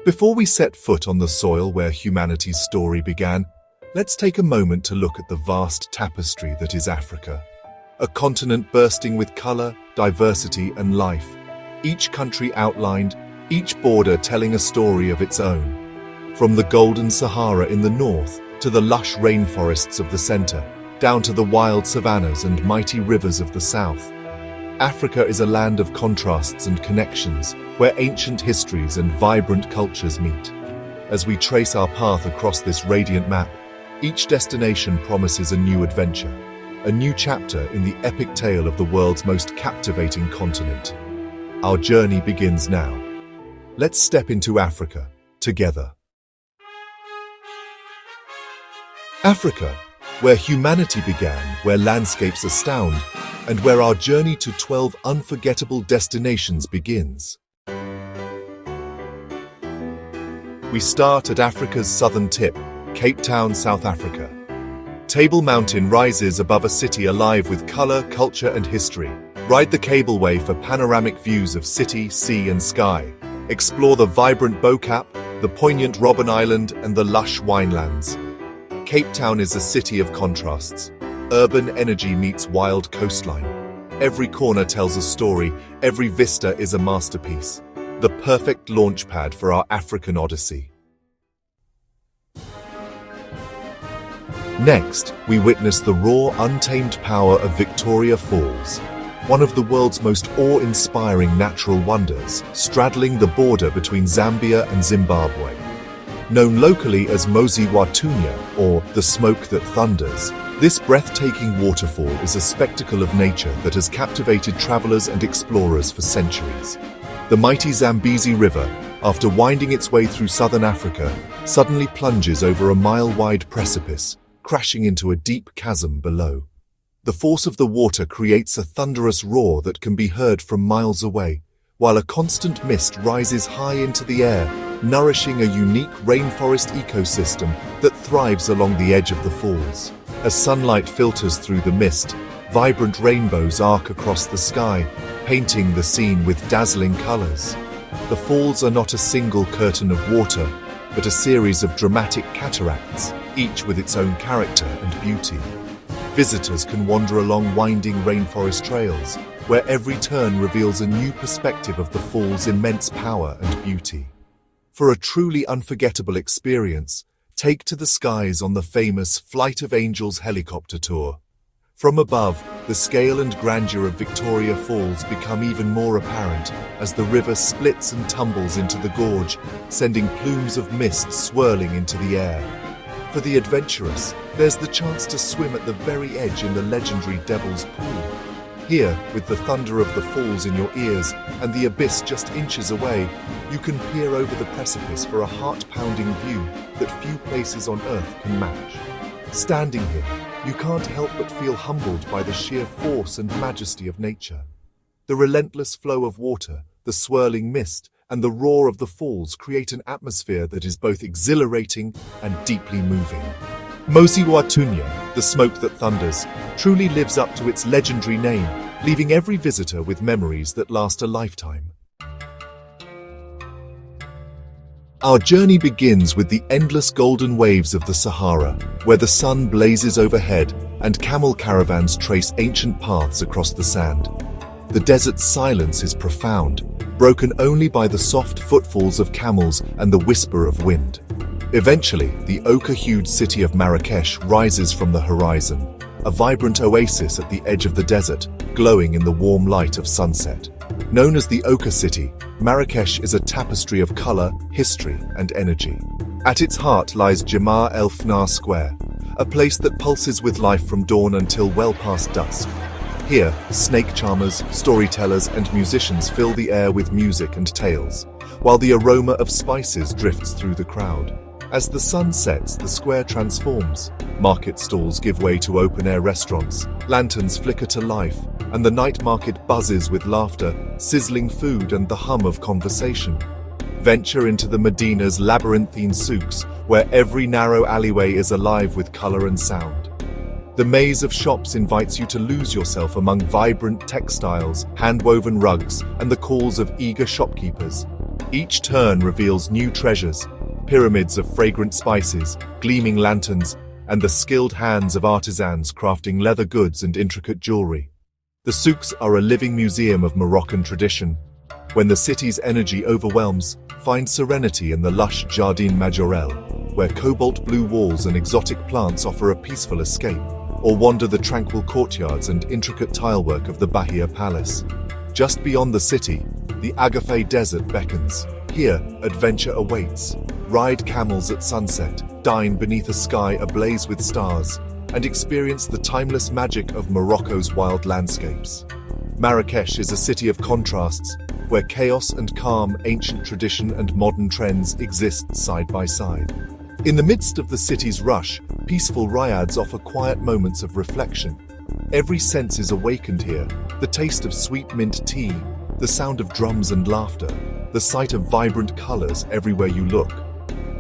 Before we set foot on the soil where humanity's story began, let's take a moment to look at the vast tapestry that is Africa. A continent bursting with color, diversity, and life. Each country outlined, each border telling a story of its own. From the golden Sahara in the north to the lush rainforests of the center, down to the wild savannas and mighty rivers of the south. Africa is a land of contrasts and connections, where ancient histories and vibrant cultures meet. As we trace our path across this radiant map, each destination promises a new adventure, a new chapter in the epic tale of the world's most captivating continent. Our journey begins now. Let's step into Africa, together. Africa, where humanity began, where landscapes astound, and where our journey to 12 unforgettable destinations begins. We start at Africa's southern tip, Cape Town, South Africa. Table Mountain rises above a city alive with color, culture, and history. Ride the cableway for panoramic views of city, sea, and sky. Explore the vibrant Bo-Cap, the poignant Robben Island, and the lush winelands. Cape Town is a city of contrasts. Urban energy meets wild coastline. Every corner tells a story, every vista is a masterpiece. The perfect launchpad for our African odyssey. Next, we witness the raw, untamed power of Victoria Falls, one of the world's most awe-inspiring natural wonders, straddling the border between Zambia and Zimbabwe. Known locally as Mosi Watunya, or the smoke that thunders, this breathtaking waterfall is a spectacle of nature that has captivated travelers and explorers for centuries. The mighty Zambezi River, after winding its way through southern Africa, suddenly plunges over a mile-wide precipice, crashing into a deep chasm below. The force of the water creates a thunderous roar that can be heard from miles away, while a constant mist rises high into the air, nourishing a unique rainforest ecosystem that thrives along the edge of the falls. As sunlight filters through the mist, vibrant rainbows arc across the sky, painting the scene with dazzling colors. The falls are not a single curtain of water, but a series of dramatic cataracts, each with its own character and beauty. Visitors can wander along winding rainforest trails, where every turn reveals a new perspective of the fall's immense power and beauty. For a truly unforgettable experience, take to the skies on the famous Flight of Angels helicopter tour. From above, the scale and grandeur of Victoria Falls become even more apparent as the river splits and tumbles into the gorge, sending plumes of mist swirling into the air. For the adventurous, there's the chance to swim at the very edge in the legendary Devil's Pool. Here, with the thunder of the falls in your ears and the abyss just inches away, you can peer over the precipice for a heart-pounding view that few places on Earth can match. Standing here, you can't help but feel humbled by the sheer force and majesty of nature. The relentless flow of water, the swirling mist, and the roar of the falls create an atmosphere that is both exhilarating and deeply moving. Mosi Watunya, the smoke that thunders, truly lives up to its legendary name, leaving every visitor with memories that last a lifetime. Our journey begins with the endless golden waves of the Sahara, where the sun blazes overhead and camel caravans trace ancient paths across the sand. The desert's silence is profound, broken only by the soft footfalls of camels and the whisper of wind. Eventually, the ochre-hued city of Marrakech rises from the horizon, a vibrant oasis at the edge of the desert, glowing in the warm light of sunset. Known as the Ochre City, Marrakech is a tapestry of color, history, and energy. At its heart lies Jemaa El Fna Square, a place that pulses with life from dawn until well past dusk. Here, snake charmers, storytellers, and musicians fill the air with music and tales, while the aroma of spices drifts through the crowd. As the sun sets, the square transforms. Market stalls give way to open-air restaurants, lanterns flicker to life, and the night market buzzes with laughter, sizzling food, and the hum of conversation. Venture into the Medina's labyrinthine souks, where every narrow alleyway is alive with color and sound. The maze of shops invites you to lose yourself among vibrant textiles, hand-woven rugs, and the calls of eager shopkeepers. Each turn reveals new treasures, pyramids of fragrant spices, gleaming lanterns, and the skilled hands of artisans crafting leather goods and intricate jewelry. The souks are a living museum of Moroccan tradition. When the city's energy overwhelms, find serenity in the lush Jardin Majorel, where cobalt blue walls and exotic plants offer a peaceful escape, or wander the tranquil courtyards and intricate tilework of the Bahia Palace. Just beyond the city, the Agafe Desert beckons. Here, adventure awaits. Ride camels at sunset, dine beneath a sky ablaze with stars, and experience the timeless magic of Morocco's wild landscapes. Marrakech is a city of contrasts, where chaos and calm, ancient tradition and modern trends exist side by side. In the midst of the city's rush, peaceful ryads offer quiet moments of reflection. Every sense is awakened here: the taste of sweet mint tea, the sound of drums and laughter, the sight of vibrant colors everywhere you look.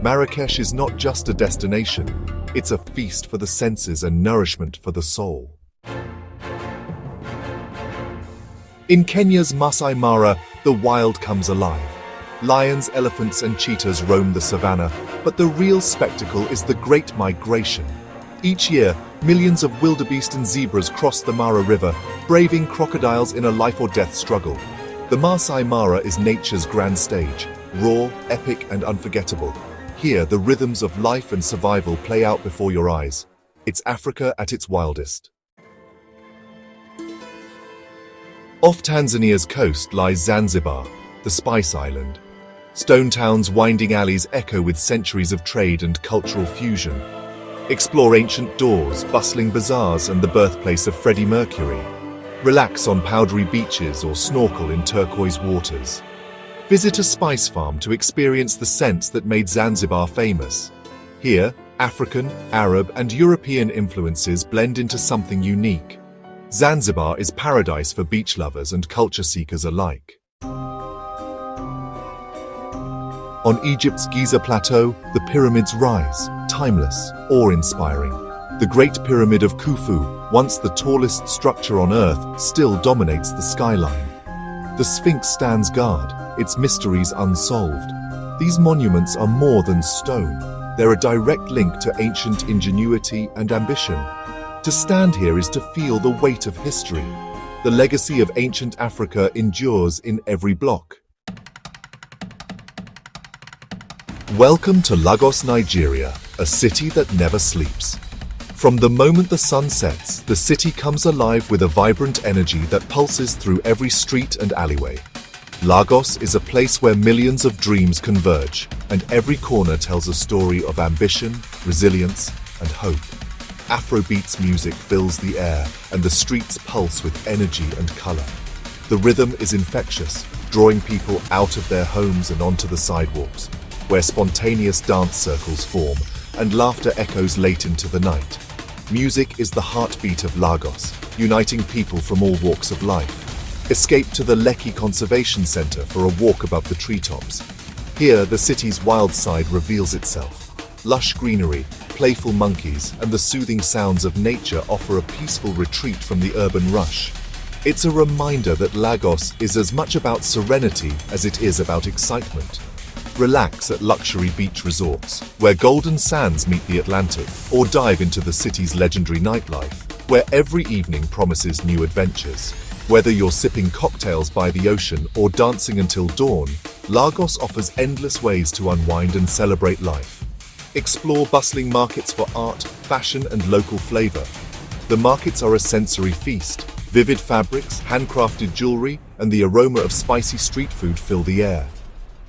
Marrakech is not just a destination, it's a feast for the senses and nourishment for the soul. In Kenya's Maasai Mara, the wild comes alive. Lions, elephants, and cheetahs roam the savannah, but the real spectacle is the Great Migration. Each year, millions of wildebeests and zebras cross the Mara River, braving crocodiles in a life-or-death struggle. The Maasai Mara is nature's grand stage, raw, epic, and unforgettable. Here, the rhythms of life and survival play out before your eyes. It's Africa at its wildest. Off Tanzania's coast lies Zanzibar, the Spice Island. Stone Town's winding alleys echo with centuries of trade and cultural fusion. Explore ancient doors, bustling bazaars, and the birthplace of Freddie Mercury. Relax on powdery beaches or snorkel in turquoise waters. Visit a spice farm to experience the scents that made Zanzibar famous. Here, African, Arab, and European influences blend into something unique. Zanzibar is paradise for beach lovers and culture seekers alike. On Egypt's Giza Plateau, the pyramids rise, timeless, awe-inspiring. The Great Pyramid of Khufu, once the tallest structure on Earth, still dominates the skyline. The Sphinx stands guard, its mysteries unsolved. These monuments are more than stone. They're a direct link to ancient ingenuity and ambition. To stand here is to feel the weight of history. The legacy of ancient Africa endures in every block. Welcome to Lagos, Nigeria, a city that never sleeps. From the moment the sun sets, the city comes alive with a vibrant energy that pulses through every street and alleyway. Lagos is a place where millions of dreams converge, and every corner tells a story of ambition, resilience, and hope. Afrobeats music fills the air, and the streets pulse with energy and color. The rhythm is infectious, drawing people out of their homes and onto the sidewalks, where spontaneous dance circles form and laughter echoes late into the night. Music is the heartbeat of Lagos, uniting people from all walks of life. Escape to the Lekki Conservation Centre for a walk above the treetops. Here, the city's wild side reveals itself. Lush greenery, playful monkeys, and the soothing sounds of nature offer a peaceful retreat from the urban rush. It's a reminder that Lagos is as much about serenity as it is about excitement. Relax at luxury beach resorts, where golden sands meet the Atlantic, or dive into the city's legendary nightlife, where every evening promises new adventures. Whether you're sipping cocktails by the ocean or dancing until dawn, Lagos offers endless ways to unwind and celebrate life. Explore bustling markets for art, fashion, and local flavor. The markets are a sensory feast. Vivid fabrics, handcrafted jewelry, and the aroma of spicy street food fill the air.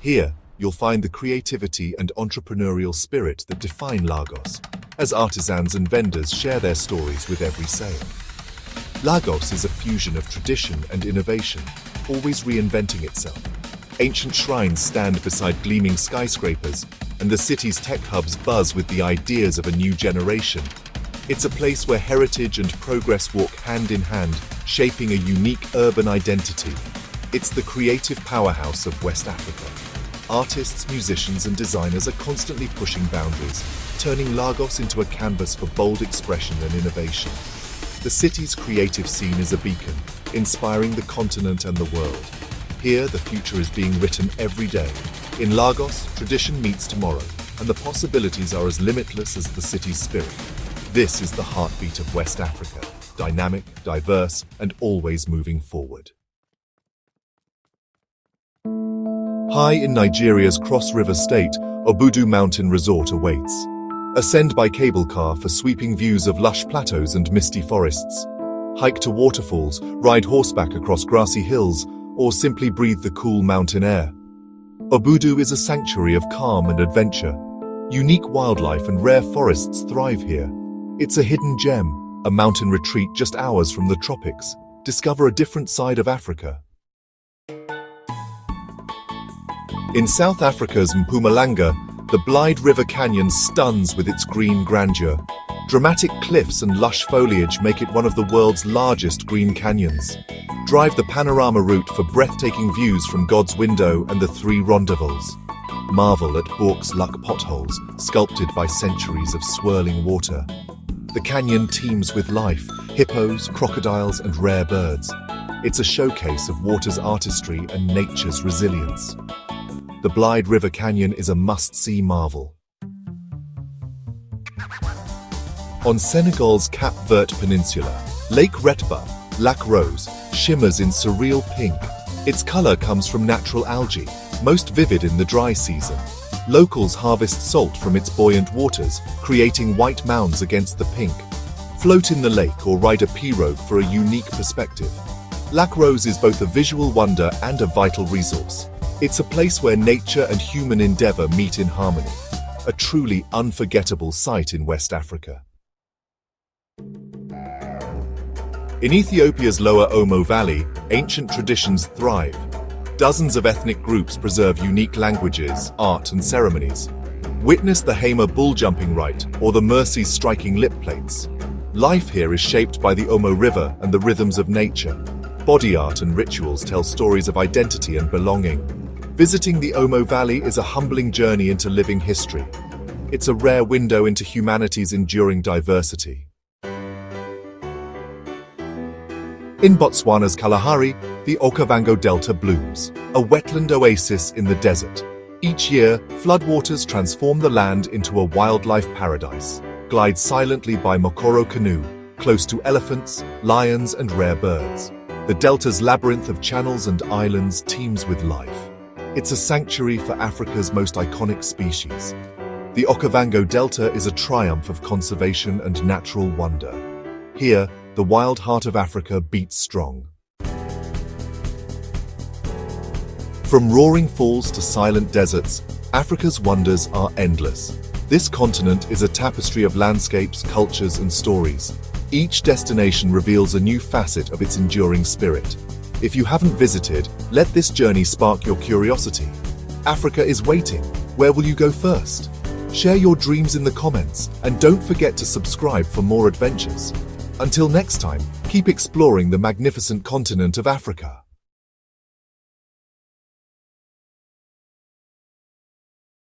Here, you'll find the creativity and entrepreneurial spirit that define Lagos, as artisans and vendors share their stories with every sale. Lagos is a fusion of tradition and innovation, always reinventing itself. Ancient shrines stand beside gleaming skyscrapers, and the city's tech hubs buzz with the ideas of a new generation. It's a place where heritage and progress walk hand in hand, shaping a unique urban identity. It's the creative powerhouse of West Africa. Artists, musicians, and designers are constantly pushing boundaries, turning Lagos into a canvas for bold expression and innovation. The city's creative scene is a beacon, inspiring the continent and the world. Here, the future is being written every day. In Lagos, tradition meets tomorrow, and the possibilities are as limitless as the city's spirit. This is the heartbeat of West Africa, dynamic, diverse, and always moving forward. High in Nigeria's Cross River State, Obudu Mountain Resort awaits. Ascend by cable car for sweeping views of lush plateaus and misty forests. Hike to waterfalls, ride horseback across grassy hills, or simply breathe the cool mountain air. Obudu is a sanctuary of calm and adventure. Unique wildlife and rare forests thrive here. It's a hidden gem, a mountain retreat just hours from the tropics. Discover a different side of Africa. In South Africa's Mpumalanga, the Blyde River Canyon stuns with its green grandeur. Dramatic cliffs and lush foliage make it one of the world's largest green canyons. Drive the panorama route for breathtaking views from God's Window and the Three Rendezvous. Marvel at Hawk's Luck potholes, sculpted by centuries of swirling water. The canyon teems with life, hippos, crocodiles, and rare birds. It's a showcase of water's artistry and nature's resilience. The Blyde River Canyon is a must-see marvel. On Senegal's Cap Vert Peninsula, Lake Retba, Lac Rose, shimmers in surreal pink. Its color comes from natural algae, most vivid in the dry season. Locals harvest salt from its buoyant waters, creating white mounds against the pink. Float in the lake or ride a pirogue for a unique perspective. Lac Rose is both a visual wonder and a vital resource. It's a place where nature and human endeavor meet in harmony. A truly unforgettable sight in West Africa. In Ethiopia's lower Omo Valley, ancient traditions thrive. Dozens of ethnic groups preserve unique languages, art, and ceremonies. Witness the Hema bull jumping rite or the Mercy striking lip plates. Life here is shaped by the Omo River and the rhythms of nature. Body art and rituals tell stories of identity and belonging. Visiting the Omo Valley is a humbling journey into living history. It's a rare window into humanity's enduring diversity. In Botswana's Kalahari, the Okavango Delta blooms, a wetland oasis in the desert. Each year, floodwaters transform the land into a wildlife paradise. Glide silently by Mokoro canoe, close to elephants, lions, and rare birds. The delta's labyrinth of channels and islands teems with life. It's a sanctuary for Africa's most iconic species. The Okavango Delta is a triumph of conservation and natural wonder. Here, the wild heart of Africa beats strong. From roaring falls to silent deserts, Africa's wonders are endless. This continent is a tapestry of landscapes, cultures, and stories. Each destination reveals a new facet of its enduring spirit. If you haven't visited, let this journey spark your curiosity. Africa is waiting. Where will you go first? Share your dreams in the comments, and don't forget to subscribe for more adventures. Until next time, keep exploring the magnificent continent of Africa.